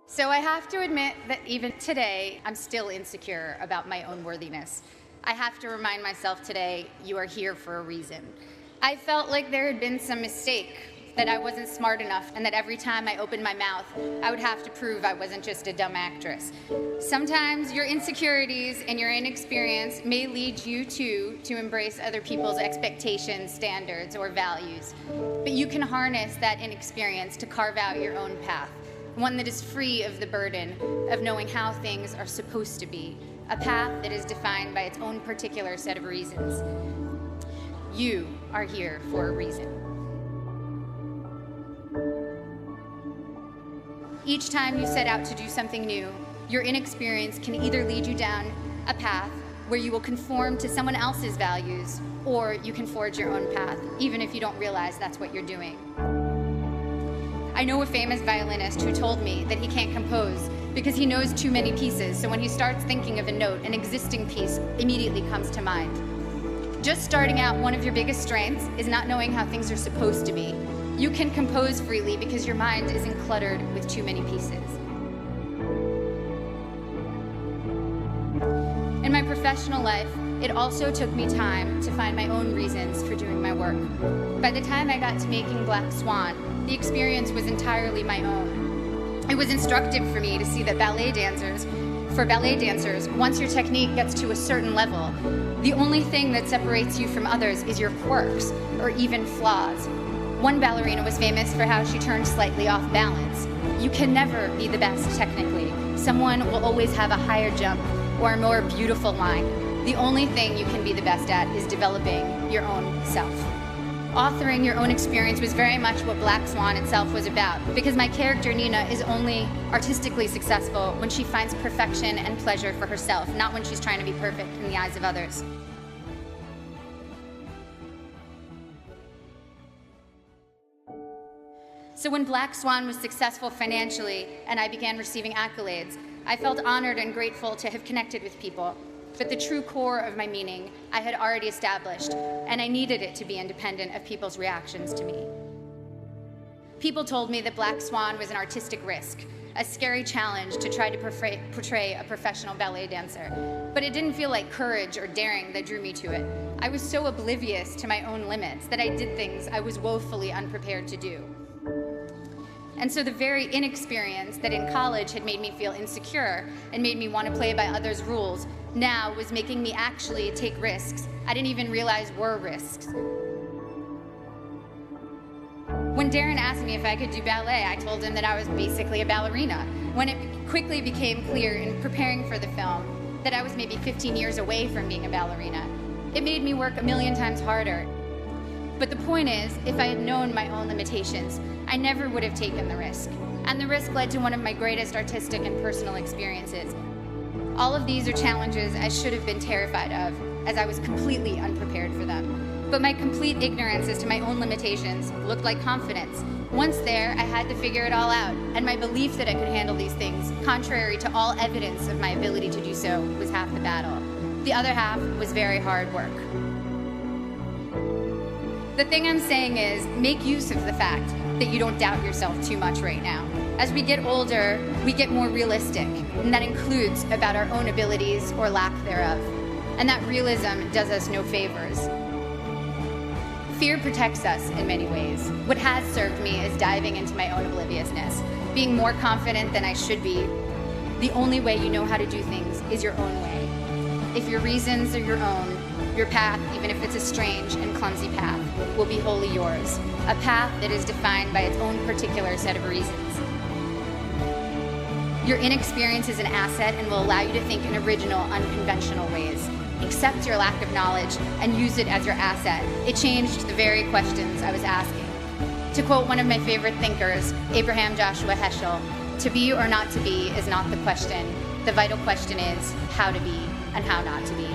So I have to admit that even today, I'm still insecure about my own worthiness. I have to remind myself today, you are here for a reason. I felt like there had been some mistake, that I wasn't smart enough, and that every time I opened my mouth, I would have to prove I wasn't just a dumb actress. Sometimes your insecurities and your inexperience may lead you to embrace other people's expectations, standards, or values. But you can harness that inexperience to carve out your own path, one that is free of the burden of knowing how things are supposed to be, a path that is defined by its own particular set of reasons. You are here for a reason. Each time you set out to do something new, your inexperience can either lead you down a path where you will conform to someone else's values, or you can forge your own path, even if you don't realize that's what you're doing. I know a famous violinist who told me that he can't compose because he knows too many pieces, so when he starts thinking of a note, an existing piece immediately comes to mind. Just starting out, one of your biggest strengths is not knowing how things are supposed to be. You can compose freely because your mind isn't cluttered with too many pieces. In my professional life, it also took me time to find my own reasons for doing my work. By the time I got to making Black Swan, the experience was entirely my own. It was instructive for me to see that for ballet dancers, once your technique gets to a certain level, the only thing that separates you from others is your quirks or even flaws. One ballerina was famous for how she turned slightly off balance. You can never be the best technically. Someone will always have a higher jump or a more beautiful line. The only thing you can be the best at is developing your own self. Authoring your own experience was very much what Black Swan itself was about, because my character Nina is only artistically successful when she finds perfection and pleasure for herself, not when she's trying to be perfect in the eyes of others. So when Black Swan was successful financially and I began receiving accolades, I felt honored and grateful to have connected with people. But the true core of my meaning I had already established, and I needed it to be independent of people's reactions to me. People told me that Black Swan was an artistic risk, a scary challenge to try to portray a professional ballet dancer. But it didn't feel like courage or daring that drew me to it. I was so oblivious to my own limits that I did things I was woefully unprepared to do. And so the very inexperience that in college had made me feel insecure and made me want to play by others' rules now was making me actually take risks I didn't even realize were risks. When Darren asked me if I could do ballet, I told him that I was basically a ballerina. When it quickly became clear in preparing for the film that I was maybe 15 years away from being a ballerina, it made me work a million times harder. But the point is, if I had known my own limitations, I never would have taken the risk. And the risk led to one of my greatest artistic and personal experiences. All of these are challenges I should have been terrified of, as I was completely unprepared for them. But my complete ignorance as to my own limitations looked like confidence. Once there, I had to figure it all out, and my belief that I could handle these things, contrary to all evidence of my ability to do so, was half the battle. The other half was very hard work. The thing I'm saying is, make use of the fact that you don't doubt yourself too much right now. As we get older, we get more realistic, and that includes about our own abilities or lack thereof. And that realism does us no favors. Fear protects us in many ways. What has served me is diving into my own obliviousness, being more confident than I should be. The only way you know how to do things is your own way. If your reasons are your own, your path, even if it's a strange and clumsy path, will be wholly yours. A path that is defined by its own particular set of reasons. Your inexperience is an asset and will allow you to think in original, unconventional ways. Accept your lack of knowledge and use it as your asset. It changed the very questions I was asking. To quote one of my favorite thinkers, Abraham Joshua Heschel, to be or not to be is not the question. The vital question is how to be and how not to be.